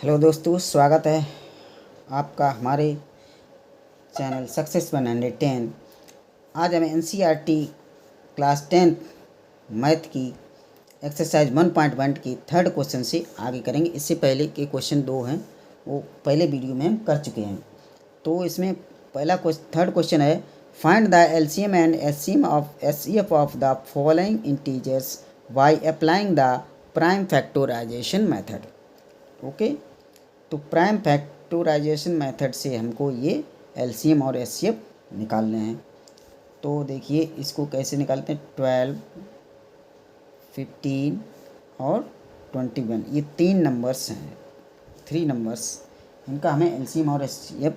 Hello दोस्तों, स्वागत है आपका हमारे चैनल सक्सेस 110। आज हमें एनसीईआरटी क्लास 10 मैथ की एक्सरसाइज 1.1 की थर्ड क्वेश्चन से आगे करेंगे। इससे पहले के क्वेश्चन 2 हैं, वो पहले वीडियो में हम कर चुके हैं। तो इसमें थर्ड क्वेश्चन है, find the LCM and HCF of the following integers by applying the prime factorisation method. Okay, तो प्राइम फैक्टराइजेशन मेथड से हमको ये एलसीएम और एचसीएफ निकालने हैं। तो देखिए इसको कैसे निकालते हैं। 12, 15 और 21, ये 3 नंबर्स हैं, 3 नंबर्स, इनका हमें एलसीएम और एचसीएफ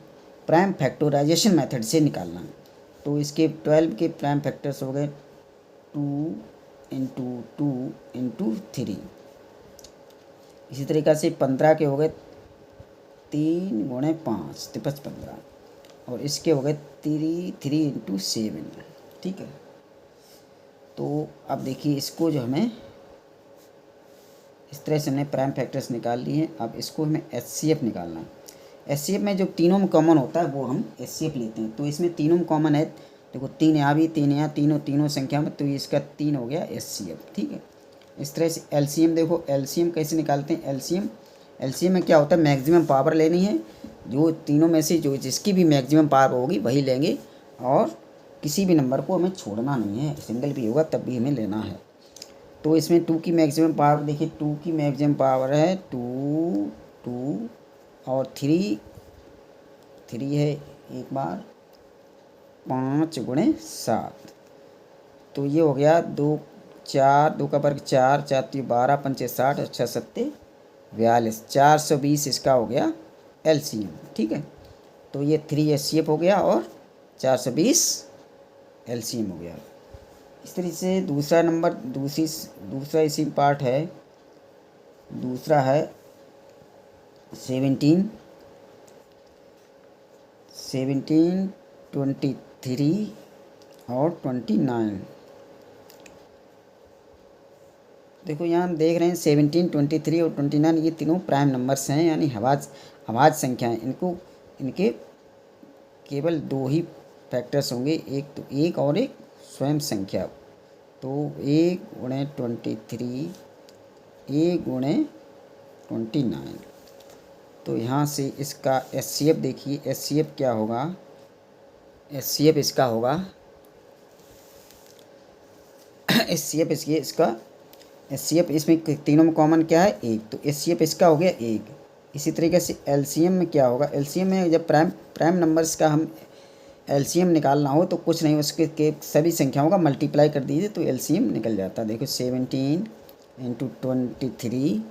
प्राइम फैक्टराइजेशन मेथड से निकालना है। तो इसके 12 के प्राइम फैक्टर्स हो गए 2 इंटू 2 इंटू 3। इसी तरीक़ा से 15 के हो गए 3 गुणे 5 तो 15, और इसके हो गए 3 इंटू 7। ठीक है, तो अब देखिए इसको जो हमें इस तरह से हमने प्राइम फैक्टर्स निकाल लिए हैं। अब इसको हमें एचसीएफ निकालना है। एचसीएफ में जो तीनों में कॉमन होता है वो हम एचसीएफ लेते हैं। तो इसमें तीनों में कॉमन है, देखो 3 यहाँ भी, 3 यहाँ, तीनों संख्या में, तो इसका 3 हो गया एचसीएफ। ठीक है, इस तरह से एलसीएम, देखो एलसीएम कैसे निकालते हैं। एलसीएम में क्या होता है, मैक्सिमम पावर लेनी है। जो तीनों में से जो जिसकी भी मैक्सिमम पावर होगी वही लेंगे, और किसी भी नंबर को हमें छोड़ना नहीं है, सिंगल भी होगा तब भी हमें लेना है। तो इसमें 2 की मैक्सिमम पावर देखिए, 2 की मैक्सिमम पावर है 2, 2 और 3 है एक बार, 5 गुणे 7, तो ये हो गया 2, 4, 2 का वर्ग 4, 4 3 12, 5 60, 6 7 42, 420 इसका हो गया एलसीएम। ठीक है, तो ये 3 एचसीएफ हो गया और 420 एलसीएम हो गया। इस तरीके से दूसरा इसी पार्ट है, दूसरा है 17, 23 और 29। देखो यहाँ हम देख रहे हैं 17, 23 और 29, ये तीनों प्राइम नंबर्स हैं, यानी अभाज्य संख्याएं। इनके केवल 2 ही फैक्टर्स होंगे, एक तो 1 और एक स्वयं संख्या। तो 1 गुणे 23, 1 गुणे 29। तो यहाँ से इसका एचसीएफ देखिए, एचसीएफ क्या होगा, एचसीएफ इसका होगा एचसीएफ इसका एचसीएफ इसमें तीनों में कॉमन क्या है, 1, तो एचसीएफ इसका हो गया 1। इसी तरीके से एलसीएम में क्या होगा, एलसीएम में जब प्राइम नंबर्स का हम एलसीएम निकालना हो तो कुछ नहीं, उसके सभी संख्याओं का मल्टीप्लाई कर दीजिए तो एलसीएम निकल जाता है। देखो 17 इंटू 23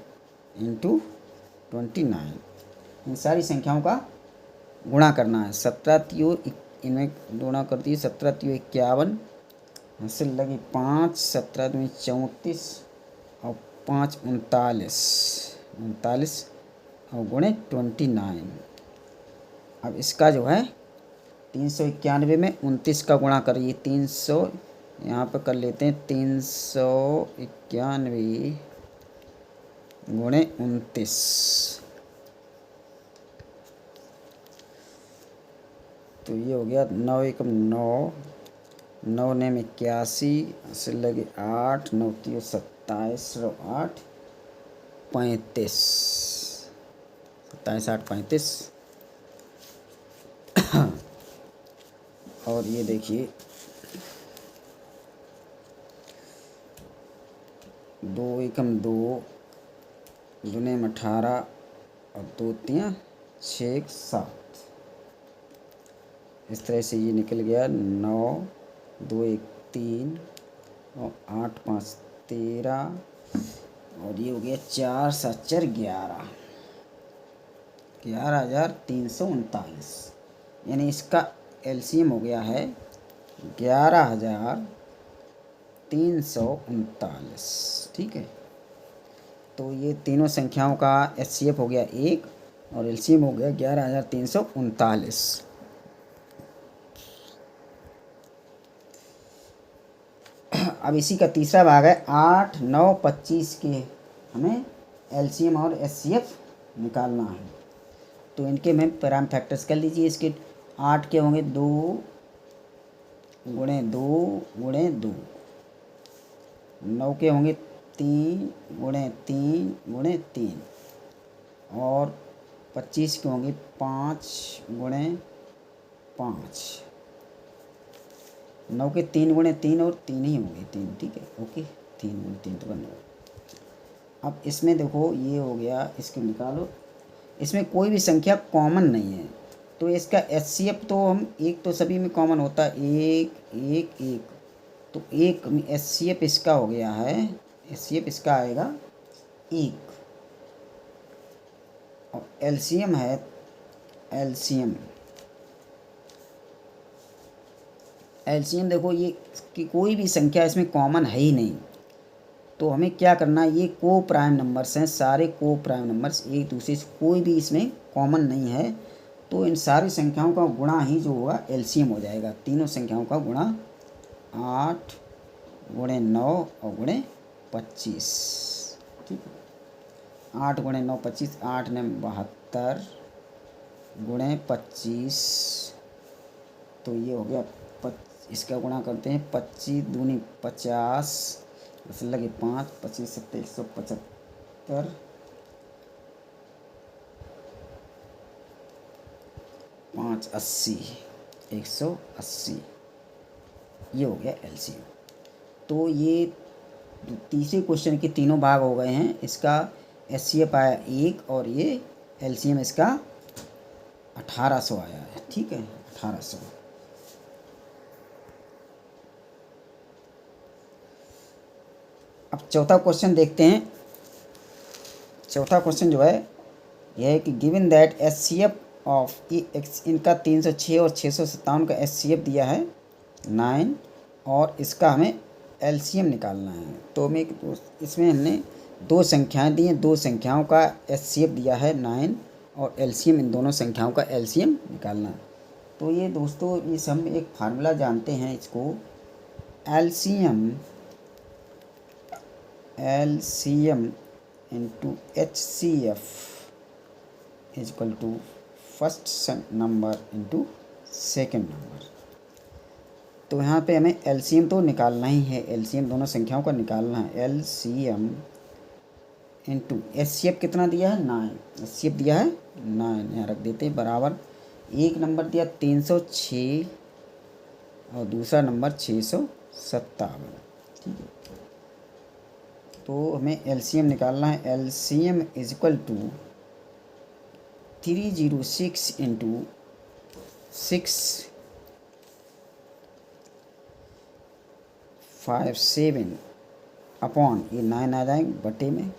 इंटू 29, इन सारी संख्याओं का गुणा करना है। 17 तियो इनमें गुणा कर दिए, 17 तियो 51, हासिल लगी 5, 17 दूनी 34 और 5 39 और गुणे 29। अब इसका जो है 391 में 29 का गुणा करिए, 300 यहाँ पर कर लेते हैं, 391 गुणे 29, तो ये हो गया 9 एकम 9, 9 ने में 81, से लगे 8, 9 3 27, 8 35, 27 8 35। और ये देखिए 2 एकम 2, दुने में 18 और 2 3 6 7, इस तरह से ये निकल गया 9, 2 1 3 और 8 5 13, और ये हो गया 4 7 4 11, 11,339, यानी इसका एलसीएम हो गया है 11,339। ठीक है, तो ये तीनों संख्याओं का एचसीएफ हो गया 1 और एलसीएम हो गया 11,339। अब इसी का तीसरा भाग है 8 9 25 के हमें एलसीएम और एचसीएफ निकालना है। तो इनके में पैराम फैक्टर्स कर लीजिए। इसके 8 के होंगे 2 गुणे 2 गुणे 2, 9 के होंगे 3 गुणे 3 गुणे 3, और 25 के होंगे 5 गुणे 5। 9 के 3 गुणे 3 और 3 ही होंगे 3, ठीक है, ओके। 3 गुणे 3 तो 9। अब इसमें देखो ये हो गया, इसको निकालो। इसमें कोई भी संख्या कॉमन नहीं है, तो इसका एचसीएफ तो हम एक तो सभी में कॉमन होता है, 1 1 1, तो एक एचसीएफ इसका हो गया है, एचसीएफ इसका आएगा 1। और एलसीएम है, एलसीएम एलसीएम देखो ये कि कोई भी संख्या इसमें कॉमन है ही नहीं, तो हमें क्या करना है, ये को प्राइम नंबर्स हैं, सारे को प्राइम नंबर्स एक दूसरे से, कोई भी इसमें कॉमन नहीं है, तो इन सारी संख्याओं का गुणा ही जो होगा एलसीएम हो जाएगा। तीनों संख्याओं का गुणा 8 गुणे 9 और गुणे 25, ठीक है। 8 गुणे 9 25, 8 ने 72 गुणे 25, तो ये हो गया इसका गुणा करते हैं, 25 दूनी 50, बस लगे 5, 25 7 175, 5 80, 180, ये हो गया एलसीएम। तो ये तीसरे क्वेश्चन के तीनों भाग हो गए हैं। इसका एचसीएफ आया 1 और ये एलसीएम इसका 1800 आया है, ठीक है, 1800। अब चौथा क्वेश्चन देखते हैं। चौथा क्वेश्चन जो है यह है कि गिवन दैट एचसीएफ ऑफ इनका 306 और 657 का एचसीएफ दिया है 9, और इसका हमें एलसीएम निकालना है। तो हमें इसमें हमने दो संख्याएं दी हैं, दो संख्याओं का एचसीएफ दिया है 9 और एलसीएम, इन दोनों संख्याओं का एलसीएम निकालना है। तो ये दोस्तों इस हम एक फार्मूला जानते हैं, इसको LCM into HCF is equal to first number into second number. तो यहाँ पे हमें एलसीएम तो निकालना ही है, एलसीएम दोनों संख्याओं का निकालना है। एलसीएम इंटू एचसीएफ कितना दिया है 9, एचसीएफ दिया है 9, यहाँ रख देते हैं बराबर। एक नंबर दिया 306 और दूसरा नंबर 657, ठीक है। तो हमें एलसीएम निकालना है। LCM is equal to 306 into 657 upon ये 9 आ जाएंगे बटे में,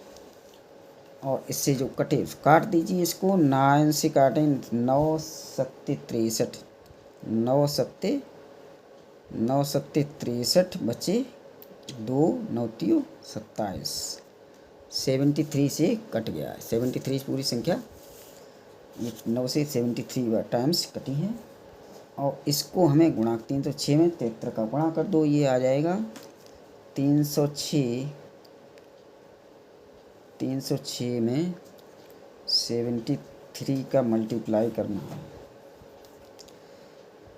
और इससे जो कटे काट दीजिए इसको। 9 से काटें 9 7 63, 9 7 63 बचे 2 9 3 27, 73 से कट गया है। 73 पूरी संख्या, ये 9 से 73 टाइम्स कटी है, और इसको हमें गुणा 306 में 73 का गुणा कर दो, ये आ जाएगा 306 में 73 का मल्टीप्लाई करना है।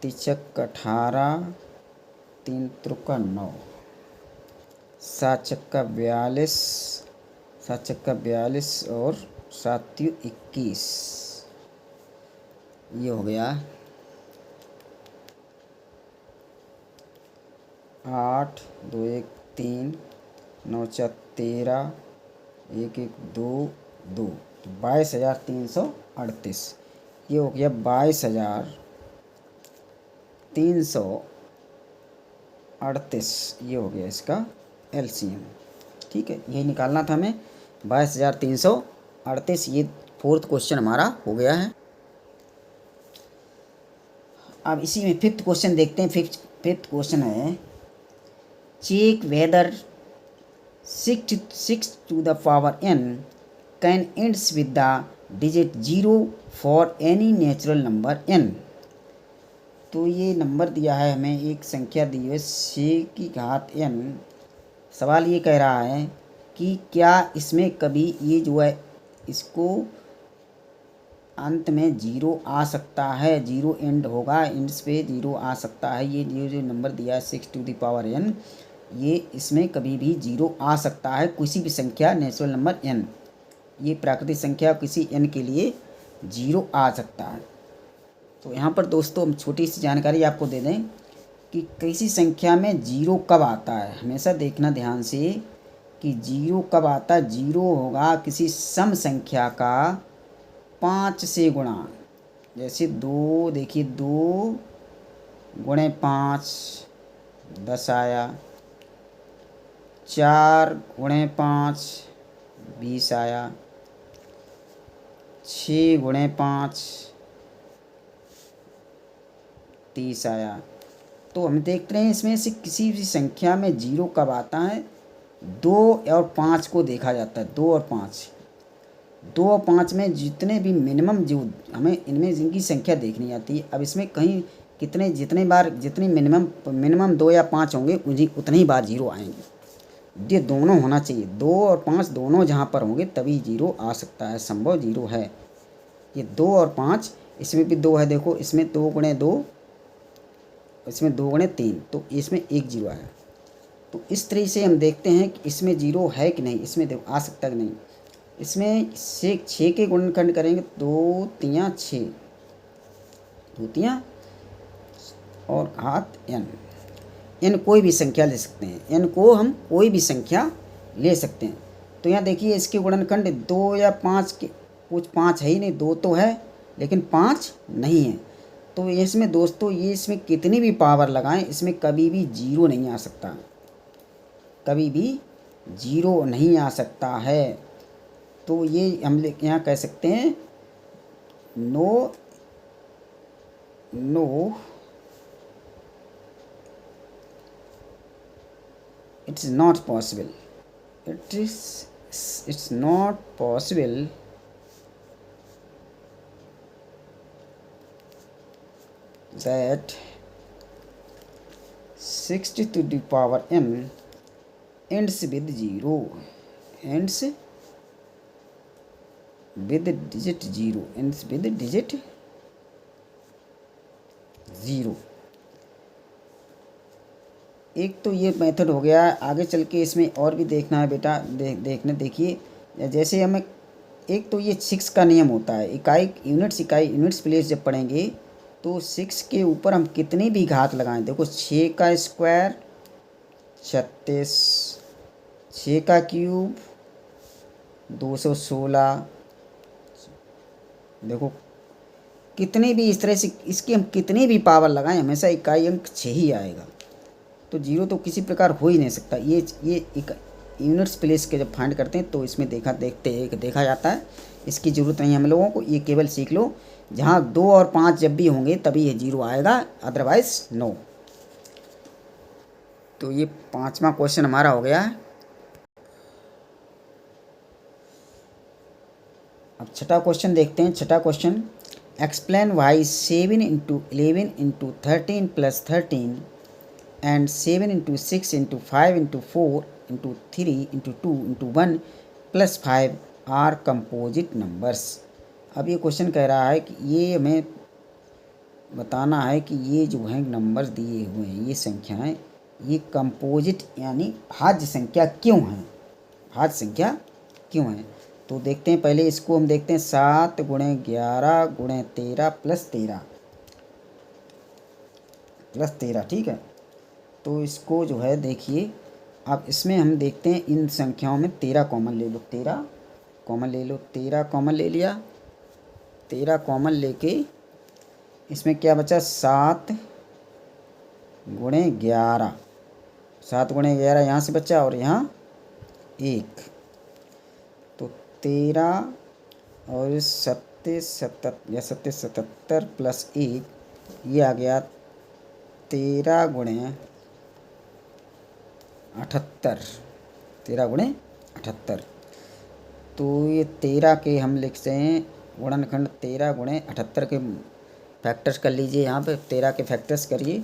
3 का 18, 3 त्रिका 9, 7 चक्का 42, 7 चक्का 42 और 7 21, ये हो गया 8 2 1 3 9 4 13 1 1 2 2, 22,338, ये हो गया 22,338, ये हो गया इसका एलसीएम, ठीक है। यही निकालना था हमें 22,338। ये फोर्थ क्वेश्चन हमारा हो गया है। अब इसी में फिफ्थ क्वेश्चन देखते हैं। फिफ्थ क्वेश्चन है check whether 6 to the power n can ends with the digit 0 for any natural number n। तो ये नंबर दिया है हमें, एक संख्या दी है 6n। सवाल ये कह रहा है कि क्या इसमें कभी ये जो है इसको अंत में जीरो आ सकता है, जीरो एंड होगा, एंड्स पे जीरो आ सकता है। ये जो नंबर दिया है 6n, ये इसमें कभी भी जीरो आ सकता है, किसी भी संख्या नेचुरल नंबर n, ये प्राकृतिक संख्या किसी n के लिए जीरो आ सकता है। तो यहाँ पर दोस्तों हम छोटी सी जानकारी आपको दे दें कि किसी संख्या में जीरो कब आता है। हमेशा देखना ध्यान से कि जीरो कब आता है। जीरो होगा किसी सम संख्या का 5 से गुणा। जैसे 2, देखिए 2 गुणे 5 10 आया, 4 गुणे 5 20 आया, 6 गुणे 5 30 आया। तो हम देखते हैं इसमें से किसी भी संख्या में जीरो कब आता है। 2 और 5 को देखा जाता है। 2 और 2 और 5 में जितने भी मिनिमम जो हमें इनमें जिनकी संख्या देखनी आती है। अब इसमें कहीं जितने बार जितनी मिनिमम 2 या 5 होंगे उतनी ही बार जीरो आएंगे। ये दोनों होना चाहिए, 2 और 5 दोनों जहाँ पर होंगे तभी जीरो आ सकता है, संभव जीरो है। ये 2 और 5, इसमें भी 2 है, देखो इसमें 2 गुणे 2, इसमें 2 गुणे 3, तो इसमें एक जीरो आया। तो इस तरह से हम देखते हैं कि इसमें जीरो है कि नहीं, इसमें देखो आ सकता है कि नहीं। इसमें से 6 के गुणनखंड करेंगे, 2 तियाँ 6, 2 तियाँ और घात n कोई भी संख्या ले सकते हैं। n को हम कोई भी संख्या ले सकते हैं। तो यहाँ देखिए इसके गुणनखंड 2 या 5 के, कुछ 5 है ही नहीं, 2 तो है लेकिन 5 नहीं है। तो इसमें दोस्तों ये इसमें कितनी भी पावर लगाएं, इसमें कभी भी जीरो नहीं आ सकता, कभी भी जीरो नहीं आ सकता है। तो ये हम यहाँ कह सकते हैं no it's not possible, it's not possible that 60 to the power n ends with 0, ends with digit 0, ends with digit 0। एक तो ये मेथड हो गया। आगे चल के इसमें और भी देखना है बेटा, देखिए जैसे हमें एक तो ये 6 का नियम होता है, इकाई यूनिट्स प्लेस जब पढ़ेंगे तो 6 के ऊपर हम कितनी भी घात लगाएं, देखो 6 का स्क्वायर 36, 6 का क्यूब 216, देखो कितनी भी इस तरह से इसकी हम कितनी भी पावर लगाएं हमेशा इकाई अंक 6 ही आएगा। तो जीरो तो किसी प्रकार हो ही नहीं सकता। ये एक यूनिट्स प्लेस के जब फाइंड करते हैं तो इसमें देखा जाता है। इसकी ज़रूरत नहीं है हम लोगों को, ये केवल सीख लो, जहाँ 2 और 5 जब भी होंगे तभी ये जीरो आएगा, अदरवाइज नो। तो ये 5वां क्वेश्चन हमारा हो गया है। अब छठा क्वेश्चन देखते हैं। छठा question, explain why 7 × 11 × 13 + 13 and 7 × 6 × 5 × 4 × 3 × 2 × 1 + 5 are composite numbers. अब ये क्वेश्चन कह रहा है कि ये हमें बताना है कि ये जो हैं नंबर्स दिए हुए हैं, ये संख्याएं, ये कंपोजिट यानी भाज्य संख्या क्यों हैं, भाज्य संख्या क्यों हैं। तो देखते हैं, पहले इसको हम देखते हैं। 7 × 11 × 13 + 13, ठीक है। तो इसको जो है देखिए, अब इसमें हम देखते हैं इन संख्याओं में 13 कॉमन ले लो, 13 कॉमन ले लो, 13 कॉमन ले लिया। 13 कॉमन लेके इसमें क्या बचा, 7 × 11, 7 × 11 यहाँ से बचा और यहाँ 1, तो 13 और 77 + 1, ये आ गया 13 × 78, 13 × 78। तो ये 13 के हम लिखते हैं गुणनखंड, 13 × 78 के फैक्टर्स कर लीजिए। यहाँ पे 13 के फैक्टर्स करिए।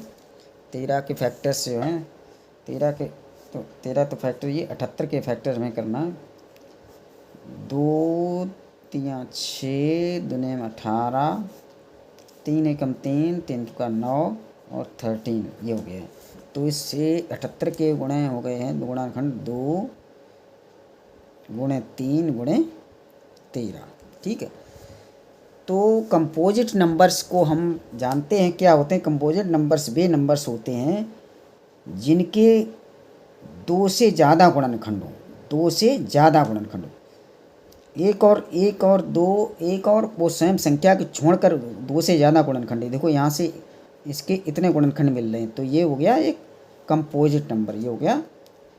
13 के फैक्टर्स जो हैं 13 तो फैक्टर, ये 78 के फैक्टर हमें करना है। 2 तियाँ 6, दुने में 18, 3 एकम 3, 3 का 9 और 13 ये हो गया है। तो इससे 78 के गुणे हो गए हैं गुणाखंड 2 गुणे 3 गुणे 13। ठीक है, तो कंपोजिट नंबर्स को हम जानते हैं क्या होते हैं। कंपोजिट नंबर्स वे नंबर्स होते हैं जिनके 2 से ज़्यादा गुणनखंड हो, 2 से ज़्यादा गुणनखंड हो। एक और दो, एक और वो स्वयं संख्या को छोड़कर 2 से ज़्यादा गुणनखंड है। देखो यहाँ से इसके इतने गुणनखंड मिल रहे हैं, तो ये हो गया एक कंपोजिट नंबर। ये हो गया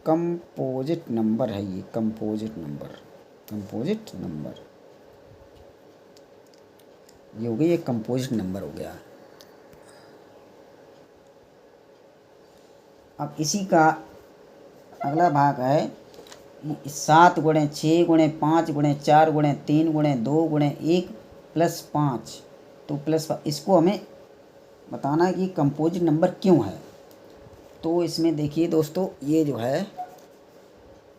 कंपोजिट नंबर है, ये कंपोजिट नंबर, कंपोजिट नंबर ये हो गई, एक कंपोजिट नंबर हो गया। अब इसी का अगला भाग है 7 गुणे 6 गुणे 5 गुणे 4 गुणे 3 गुणे 2 गुणे 1 प्लस 5। तो प्लस इसको हमें बताना है कि कंपोजिट नंबर क्यों है। तो इसमें देखिए दोस्तों, ये जो है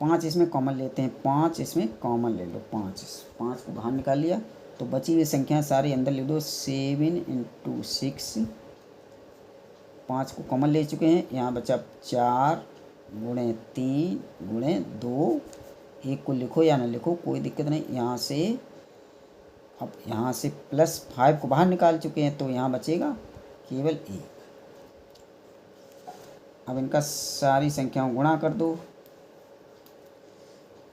5 इसमें कॉमन लेते हैं, 5 इसमें कॉमन ले लो, 5 को बाहर निकाल लिया तो बची हुई संख्या सारी अंदर लिख दो। 7 × 6, 5 को कॉमन ले चुके हैं, यहाँ बचा 4 गुणे 3 गुणे 2, 1 को लिखो या ना लिखो कोई दिक्कत नहीं। यहाँ से अब यहाँ से प्लस 5 को बाहर निकाल चुके हैं, तो यहाँ बचेगा केवल 1। अब इनका सारी संख्याओं गुणा कर दो।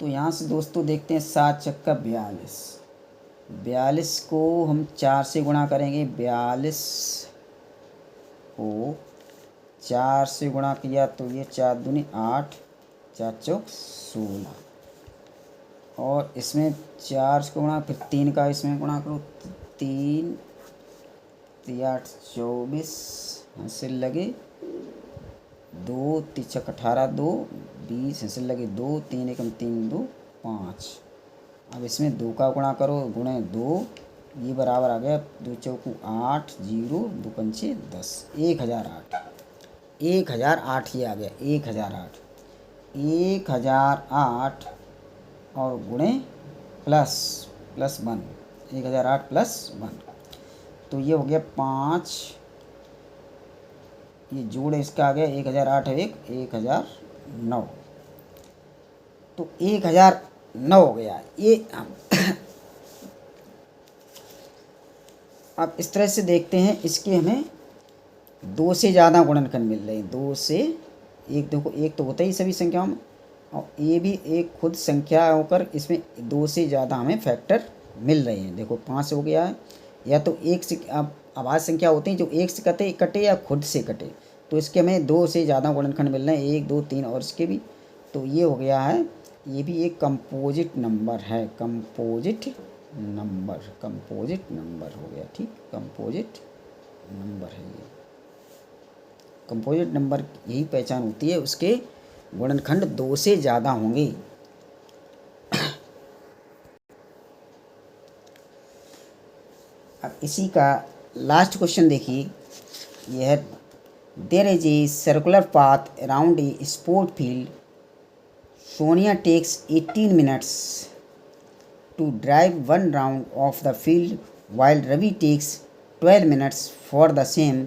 तो यहाँ से दोस्तों देखते हैं 7 चक्का 42, 42 को हम 4 से गुणा करेंगे। 42 को 4 से गुणा किया तो ये 4 दूनी 8, 4 चौक 16, और इसमें 4 को गुणा, फिर 3 का इसमें गुणा करो, 3 8 24, ऐसे लगे 2 3 छक 18, 2 20, ऐसे लगे 2 3 एकम 3 2 5। अब इसमें 2 का गुणा करो, गुणे 2, ये बराबर आ गया 2 चौकू 8, 0 2 पंचे 10, 1008, 1008 ये आ गया 1008, 1008 और गुणे प्लस 1, 1008 प्लस 1, तो ये हो गया 5, ये जोड़ इसका आ गया 1008 है 1009, तो 1009 हो गया ये। अब इस तरह से देखते हैं, इसके हमें 2 से ज़्यादा गुणनखंड मिल रहे हैं। 2 से एक, देखो एक तो होता ही सभी संख्याओं में, और ये भी एक खुद संख्या होकर इसमें 2 से ज़्यादा हमें फैक्टर मिल रहे हैं। देखो 5 हो गया है, या तो 1 से, अब आभाज्य संख्या होती हैं जो 1 से कटे या खुद से कटे, तो इसके हमें 2 से ज़्यादा गुणनखंड मिल रहे हैं, 1 2 3 और इसके भी। तो ये हो गया है, ये भी एक कंपोजिट नंबर है, कंपोजिट नंबर हो गया। ठीक, कंपोजिट नंबर है ये। कंपोजिट नंबर यही पहचान होती है, उसके गुणनखंड 2 से ज़्यादा होंगे। अब इसी का लास्ट क्वेश्चन देखिए, यह है there is a circular path around a sport field, Sonia takes 18 minutes to drive one round of the field while Ravi takes 12 minutes for the same.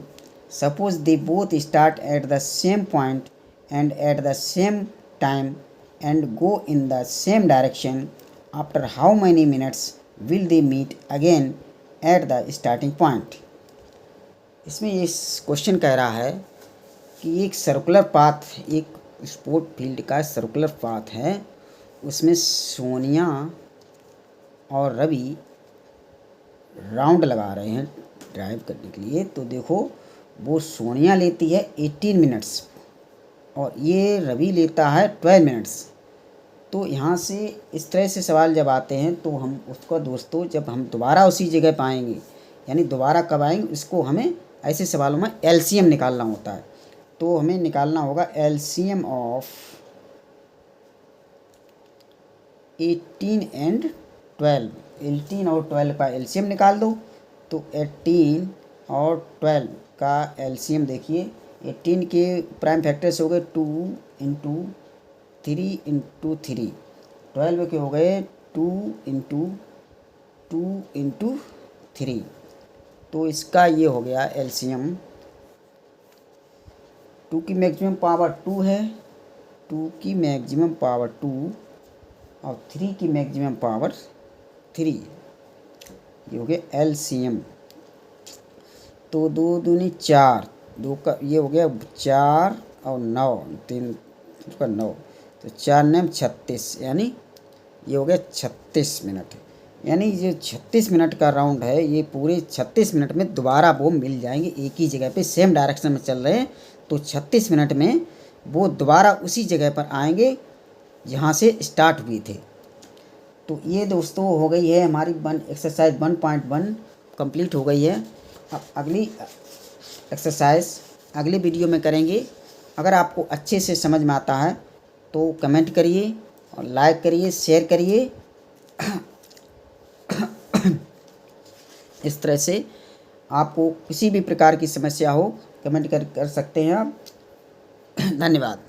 Suppose they both start at the same point and at the same time and go in the same direction. After how many minutes will they meet again at the starting point? इसमें ये question कह रहा है कि एक circular path, एक sport field का circular path है, उसमें सोनिया और रवि राउंड लगा रहे हैं ड्राइव करने के लिए। तो देखो वो सोनिया लेती है 18 मिनट्स और ये रवि लेता है 12 मिनट्स। तो यहाँ से इस तरह से सवाल जब आते हैं तो हम उसको दोस्तों जब हम दोबारा उसी जगह पाएंगे, यानी दोबारा कब आएंगे, इसको हमें ऐसे सवालों में एलसीएम निकालना होता है। तो हमें निकालना होगा एलसीएम ऑफ 18 एंड 12। 18 और 12 का एलसीएम निकाल दो। तो 18 और 12 का एलसीएम देखिए, 18 के प्राइम फैक्टर्स हो गए 2 × 3 × 3, 12 के हो गए 2 × 2 इंटू 3, तो इसका ये हो गया एलसीएम। 2 की मैक्सिमम पावर 2 है, 2 की मैक्सिमम पावर 2 और 3 की मैक्सिमम पावर 3, ये हो गया एलसीएम। तो 2 दूनी 4, 2 का ये हो गया 4 और 9, 3 का 9, तो 4 9 36, यानी ये हो गया 36 मिनट। यानी ये 36 मिनट का राउंड है, ये पूरे 36 मिनट में दोबारा वो मिल जाएंगे एक ही जगह पे, सेम डायरेक्शन में चल रहे हैं, तो 36 मिनट में वो दोबारा उसी जगह पर आएंगे जहाँ से स्टार्ट हुए थे। तो ये दोस्तों हो गई है हमारी एक्सरसाइज 1.1 कंप्लीट हो गई है। अब अगली एक्सरसाइज अगली वीडियो में करेंगे। अगर आपको अच्छे से समझ में आता है तो कमेंट करिए और लाइक करिए, शेयर करिए। इस तरह से आपको किसी भी प्रकार की समस्या हो कमेंट कर सकते हैं आप। धन्यवाद।